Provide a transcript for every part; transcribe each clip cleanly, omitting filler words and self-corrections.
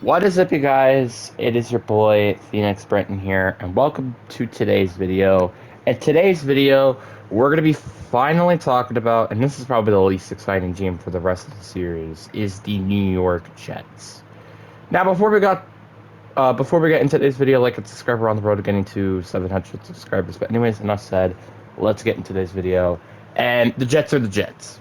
What is up, you guys? It is your boy, Phoenix Brenton here, and welcome to today's video. In today's video, we're going to be finally talking about, and this is probably the least exciting team for the rest of the series, is the New York Jets. Now, before we get into today's video, like and subscribe. We're on the road to getting to 700 subscribers. But anyways, enough said. Let's get into today's video. And the Jets are the Jets.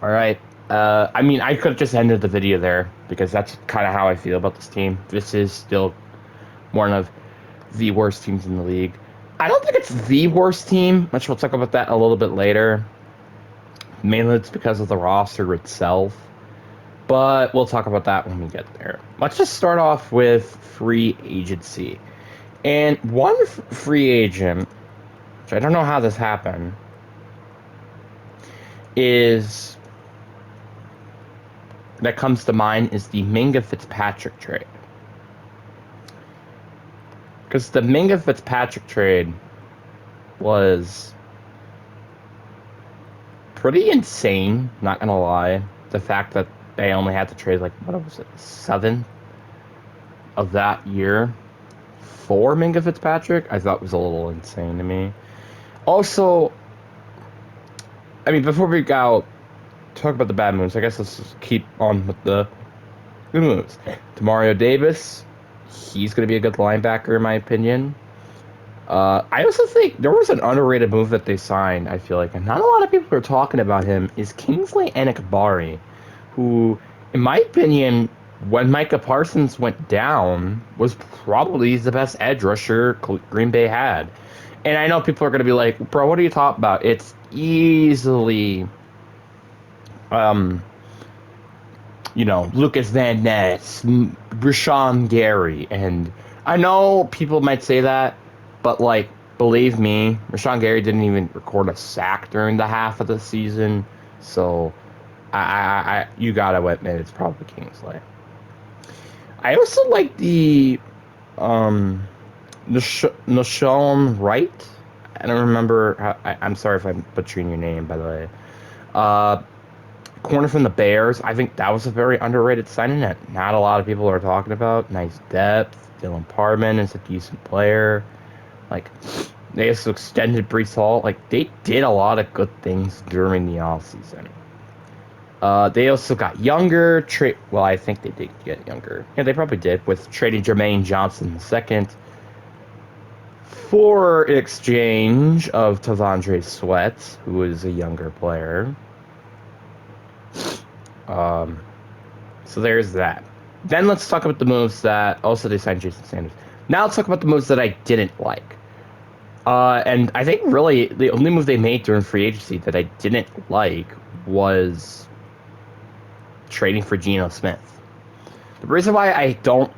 All right. I mean, I could have just ended the video there because that's kind of how I feel about this team. This is still one of the worst teams in the league. I don't think it's the worst team, which we'll talk about that a little bit later. Mainly it's because of the roster itself, but we'll talk about that when we get there. Let's just start off with free agency. And one free agent, which I don't know how this happened, is that comes to mind is the Minga Fitzpatrick trade. Because the Minga Fitzpatrick trade was pretty insane, not gonna lie. The fact that they only had to trade, like, what was it, 7th of that year for Minga Fitzpatrick, I thought was a little insane to me. Also, I mean, before we go talk about the bad moves, I guess let's just keep on with the good moves. Demario Davis, he's going to be a good linebacker in my opinion. I also think there was an underrated move that they signed, I feel like, and not a lot of people are talking about him, is Kingsley Enagbare, who, in my opinion, when Micah Parsons went down, was probably the best edge rusher Green Bay had. And I know people are going to be like, bro, what are you talking about? It's easily Lucas Van Ness, Rashawn Gary, and I know people might say that, but, like, believe me, Rashawn Gary didn't even record a sack during the half of the season, so you gotta admit it's probably Kingsley. I also like the Nahshon Wright. I don't remember. I'm sorry if I'm butchering your name, by the way. Corner from the Bears. I think that was a very underrated signing that not a lot of people are talking about. Nice depth. Dylan Parman is a decent player. Like, they also extended Breece Hall. Like, they did a lot of good things during the offseason. They also got younger. Well, I think they did get younger. Yeah, they probably did, with trading Jermaine Johnson II for exchange of Tavondre Sweat, who is a younger player. So there's that. Then let's talk about the moves that also they signed Jason Sanders. Now let's talk about the moves that I didn't like. And I think really the only move they made during free agency that I didn't like was trading for Geno Smith. The reason why I don't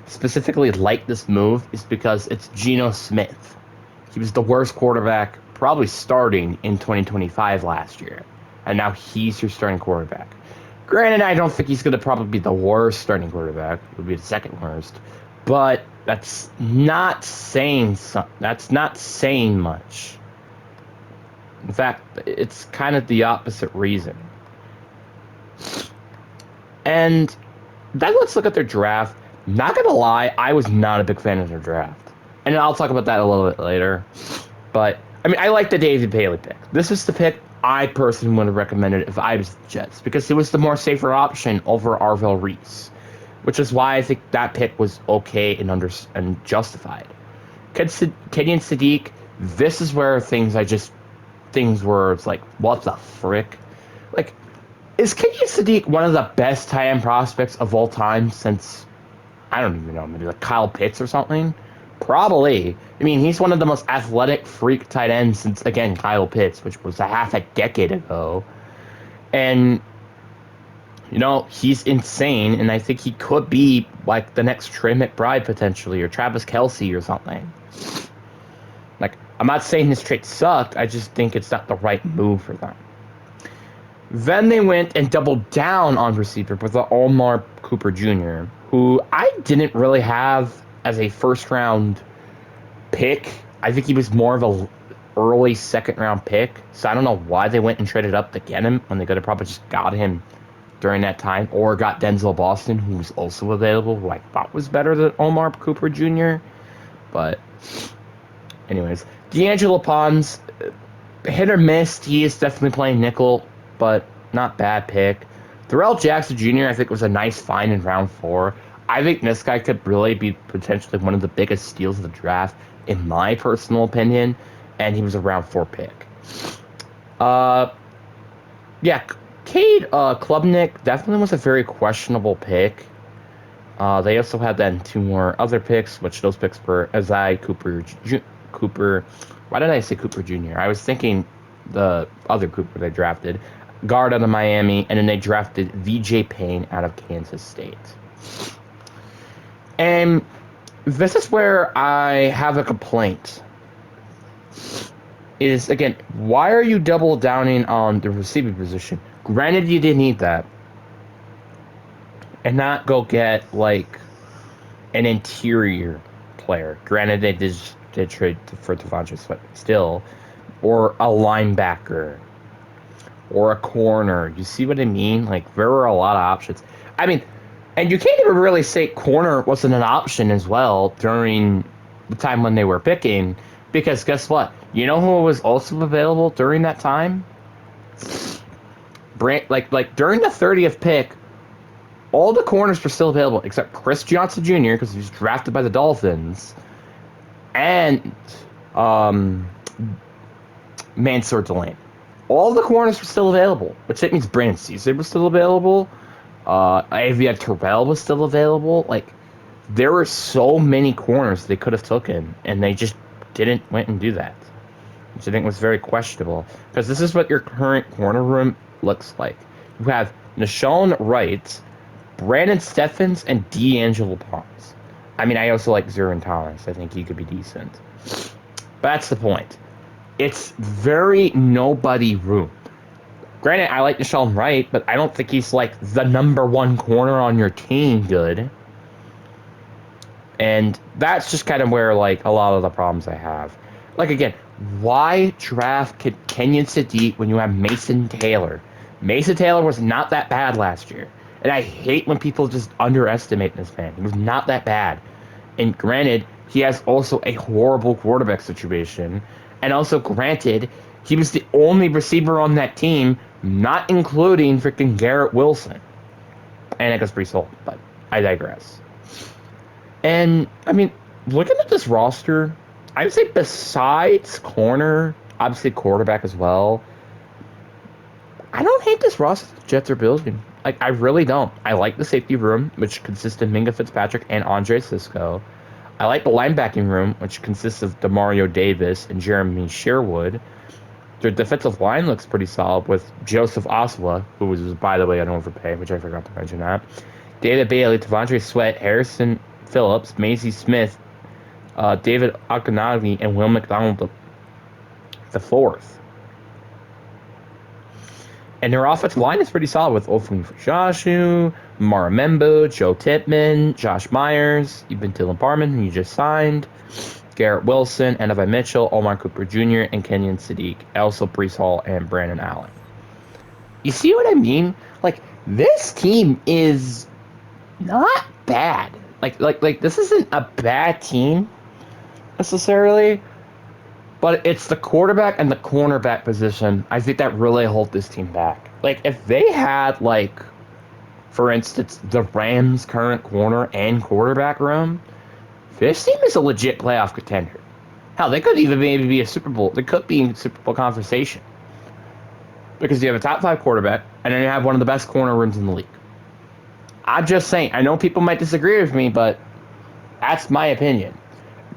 specifically like this move is because it's Geno Smith. He was the worst quarterback probably starting in 2025 last year, and now he's your starting quarterback. Granted, I don't think he's going to probably be the worst starting quarterback. It would be the second worst, but that's not saying much. In fact, it's kind of the opposite reason. And then let's look at their draft. Not gonna lie, I was not a big fan of their draft, and I'll talk about that a little bit later. But I mean, I like the David Bailey pick. This is the pick I personally would have recommended if I was the Jets, because it was the more safer option over Arvell Reese, which is why I think that pick was okay and justified. Kenyon Sadiq, this is where things were, it's like, what the frick? Like, is Kenyon Sadiq one of the best tight end prospects of all time since, I don't even know, maybe like Kyle Pitts or something? Probably. I mean, he's one of the most athletic freak tight ends since, again, Kyle Pitts, which was a half a decade ago. And, he's insane, and I think he could be like the next Trey McBride potentially, or Travis Kelce or something. Like, I'm not saying his trade sucked, I just think it's not the right move for them. Then they went and doubled down on receiver with the Omar Cooper Jr., who I didn't really have as a first-round pick. I think he was more of a early second-round pick, so I don't know why they went and traded up to get him when they could have probably just got him during that time, or got Denzel Boston, who was also available, who I thought was better than Omar Cooper Jr. But, anyways, D'Angelo Pons, hit or miss. He is definitely playing nickel, but not bad pick. Darrell Jackson Jr. I think was a nice find in round 4. I think this guy could really be potentially one of the biggest steals of the draft, in my personal opinion, and he was a round 4 pick. Yeah, Cade Klubnik definitely was a very questionable pick. They also had then 2 more other picks, which those picks were Azai Cooper. Why did I say Cooper Jr.? I was thinking the other Cooper they drafted, guard out of Miami, and then they drafted VJ Payne out of Kansas State. And this is where I have a complaint. Is, again, why are you double downing on the receiving position? Granted, you didn't need that. And not go get, like, an interior player. Granted, they did trade for Devontae Sweat still. Or a linebacker. Or a corner. You see what I mean? Like, there were a lot of options. I mean, and you can't even really say corner wasn't an option as well during the time when they were picking. Because guess what? You know who was also available during that time? Like during the 30th pick, all the corners were still available except Chris Johnson Jr. because he was drafted by the Dolphins, and Mansour Delane. All the corners were still available, which that means Brandon Caesar was still available. Avia Terrell was still available. Like, there were so many corners they could have taken, and they just didn't went and do that, which I think was very questionable. Because this is what your current corner room looks like. You have Nahshon Wright, Brandon Stephens, and D'Angelo Pons. I mean, I also like Zurin Thomas. I think he could be decent. But that's the point. It's very nobody room. Granted, I like Nahshon Wright, but I don't think he's like the number 1 corner on your team good. And that's just kind of where, like, a lot of the problems I have. Like, again, why draft Kenyon Sadiq when you have Mason Taylor? Mason Taylor was not that bad last year. And I hate when people just underestimate this man. He was not that bad. And granted, he has also a horrible quarterback situation. And also, granted, he was the only receiver on that team, not including freaking Garrett Wilson. And I guess Breece Hall, but I digress. And, I mean, looking at this roster, I would say besides corner, obviously quarterback as well, I don't hate this roster the Jets are building. Like, I really don't. I like the safety room, which consists of Minka Fitzpatrick and Andre Cisco. I like the linebacking room, which consists of Demario Davis and Jeremy Sherwood. Their defensive line looks pretty solid with Joseph Oswa, who was, by the way, an overpay, which I forgot to mention that. David Bailey, Devontae Sweat, Harrison Phillips, Maisie Smith, David Akinagi, and Will McDonald the fourth. And their offensive line is pretty solid with Ofun Joshu, Mara Membo, Joe Tippmann, Josh Myers, even Dylan Parman, who you just signed, Garrett Wilson, Enevi Mitchell, Omar Cooper Jr., and Kenyon Sadiq, also Breece Hall and Brandon Allen. You see what I mean? Like, this team is not bad. Like this isn't a bad team necessarily, but it's the quarterback and the cornerback position, I think, that really hold this team back. Like, if they had, like, for instance, the Rams' current corner and quarterback room, this team is a legit playoff contender. Hell, they could even maybe be a Super Bowl. They could be in Super Bowl conversation. Because you have a top 5 quarterback, and then you have one of the best corner rooms in the league. I'm just saying, I know people might disagree with me, but that's my opinion.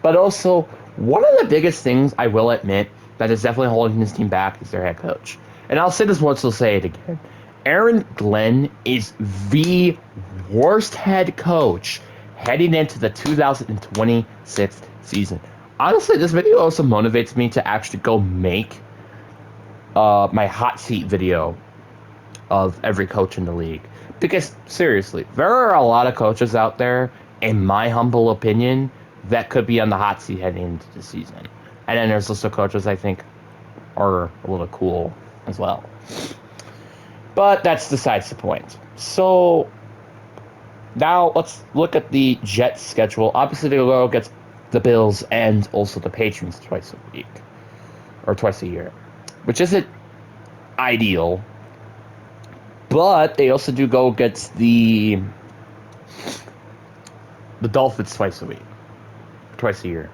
But also, one of the biggest things I will admit that is definitely holding this team back is their head coach. And I'll say this once, I'll say it again. Aaron Glenn is the worst head coach heading into the 2026 season. Honestly, this video also motivates me to actually go make my hot seat video of every coach in the league. Because, seriously, there are a lot of coaches out there, in my humble opinion, that could be on the hot seat heading into the season. And then there's also coaches I think are a little cool as well. But that's besides the point. So now let's look at the Jets schedule. Obviously, they go against the Bills and also the Patriots twice a week or twice a year, which isn't ideal. But they also do go against the Dolphins twice a week, twice a year.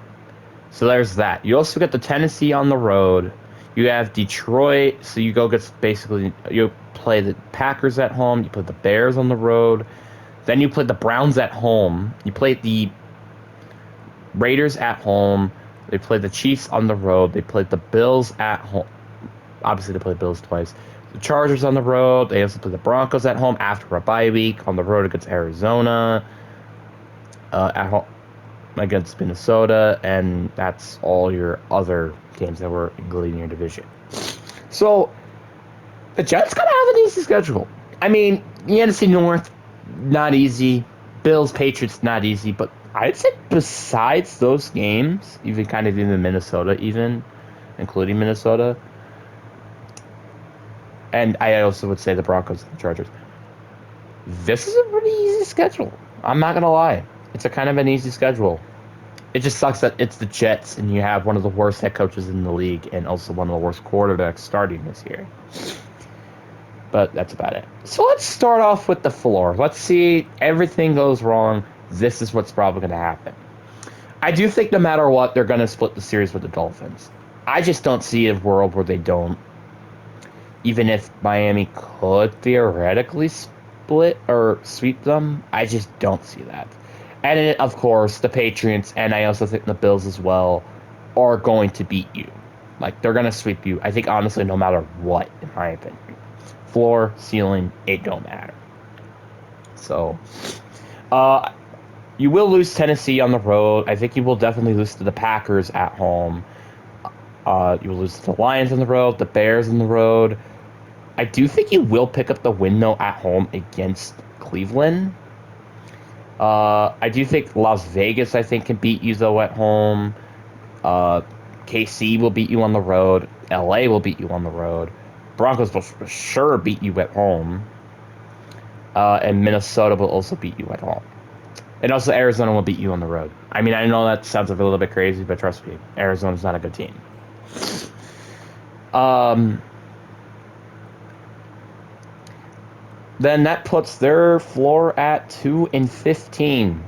So there's that. You also get the Tennessee on the road. You have Detroit, so you go against basically you play the Packers at home. You play the Bears on the road. Then you play the Browns at home. You play the Raiders at home. They play the Chiefs on the road. They play the Bills at home. Obviously, they play the Bills twice. The Chargers on the road. They also play the Broncos at home after a bye week. On the road against Arizona. At home against Minnesota. And that's all your other games that were included in your division. So, the Jets kind of have an easy schedule. I mean, the NFC North, not easy. Bills, Patriots, not easy. But I'd say besides those games, even Minnesota, including Minnesota, and I also would say the Broncos and the Chargers, this is a pretty easy schedule. I'm not going to lie. It's a kind of an easy schedule. It just sucks that it's the Jets and you have one of the worst head coaches in the league and also one of the worst quarterbacks starting this year. But that's about it. So let's start off with the floor. Let's see, everything goes wrong. This is what's probably going to happen. I do think no matter what, they're going to split the series with the Dolphins. I just don't see a world where they don't. Even if Miami could theoretically split or sweep them, I just don't see that. And then, of course, the Patriots, and I also think the Bills as well, are going to beat you. Like, they're going to sweep you. I think, honestly, no matter what, in my opinion. Floor, ceiling, it don't matter. So, you will lose Tennessee on the road. I think you will definitely lose to the Packers at home. You will lose to the Lions on the road, the Bears on the road. I do think you will pick up the win, though, at home against Cleveland. I do think Las Vegas, I think, can beat you, though, at home. KC will beat you on the road. LA will beat you on the road. Broncos will for sure beat you at home. And Minnesota will also beat you at home. And also Arizona will beat you on the road. I mean, I know that sounds a little bit crazy, but trust me, Arizona's not a good team. Then that puts their floor at 2-15.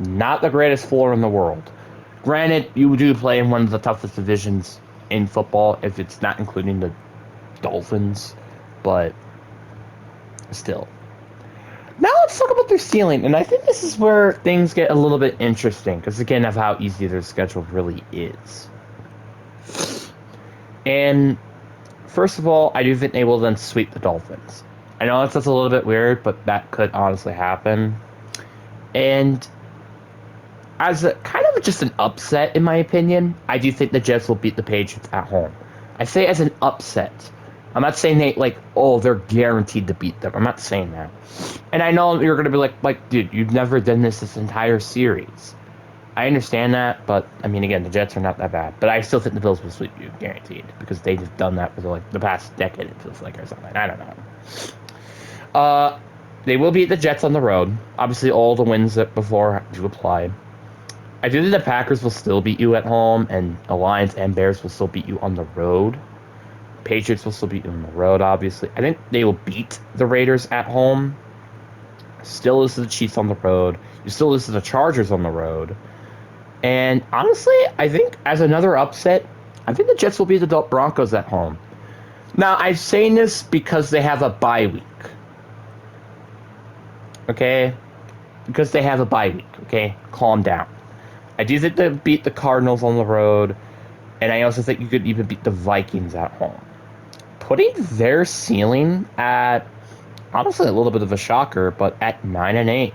Not the greatest floor in the world. Granted, you do play in one of the toughest divisions in football, if it's not including the Dolphins, but still. Now let's talk about their ceiling, and I think this is where things get a little bit interesting, because again of how easy their schedule really is. And first of all, I do think they will then sweep the Dolphins. I know that's a little bit weird, but that could honestly happen. And as a kind of just an upset, in my opinion, I do think the Jets will beat the Patriots at home. I say as an upset. I'm not saying they're guaranteed to beat them. I'm not saying that. And I know you're going to be like, dude, you've never done this entire series. I understand that, but, I mean, again, the Jets are not that bad. But I still think the Bills will sweep you, guaranteed. Because they've done that for, the past decade, it feels like, or something. I don't know. They will beat the Jets on the road. Obviously, all the wins that before do apply. I do think the Packers will still beat you at home, and the Lions and Bears will still beat you on the road. Patriots will still beat you on the road, obviously. I think they will beat the Raiders at home. Still lose to the Chiefs on the road. You still lose to the Chargers on the road. And honestly, I think as another upset, I think the Jets will beat the Broncos at home. Now, I'm saying this because they have a bye week. Okay? Because they have a bye week, okay? Calm down. I do think they beat the Cardinals on the road, and I also think you could even beat the Vikings at home. Putting their ceiling at, honestly, a little bit of a shocker, but at 9-8.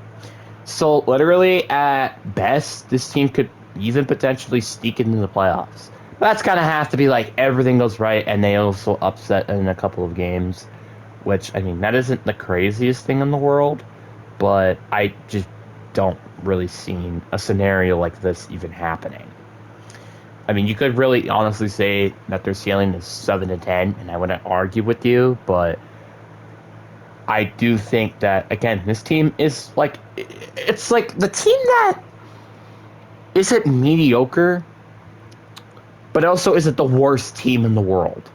So, literally, at best, this team could even potentially sneak into the playoffs. But that's going to have to be like everything goes right, and they also upset in a couple of games, which, I mean, that isn't the craziest thing in the world, but I just don't really see a scenario like this even happening. I mean, you could really honestly say that their ceiling is 7-10, and I wouldn't argue with you, but I do think that, again, this team is like, it's like the team that isn't mediocre, but also isn't the worst team in the world.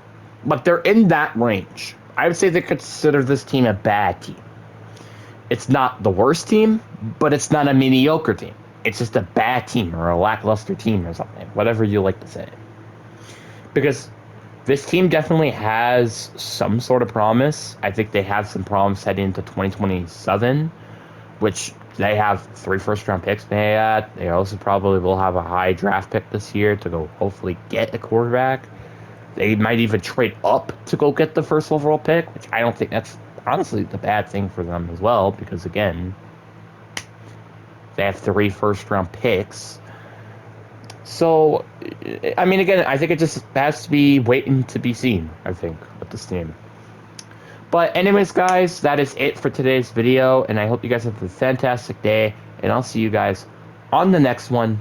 But they're in that range. I would say they consider this team a bad team. It's not the worst team, but it's not a mediocre team. It's just a bad team or a lackluster team or something, whatever you like to say. Because this team definitely has some sort of promise. I think they have some promise heading into 2027, which they have 3 first-round picks they at. They also probably will have a high draft pick this year to go hopefully get a quarterback. They might even trade up to go get the first overall pick, which I don't think that's honestly the bad thing for them as well, because again, they have 3 first-round picks. So, I mean, again, I think it just has to be waiting to be seen, I think, with this team. But anyways, guys, that is it for today's video, and I hope you guys have a fantastic day, and I'll see you guys on the next one.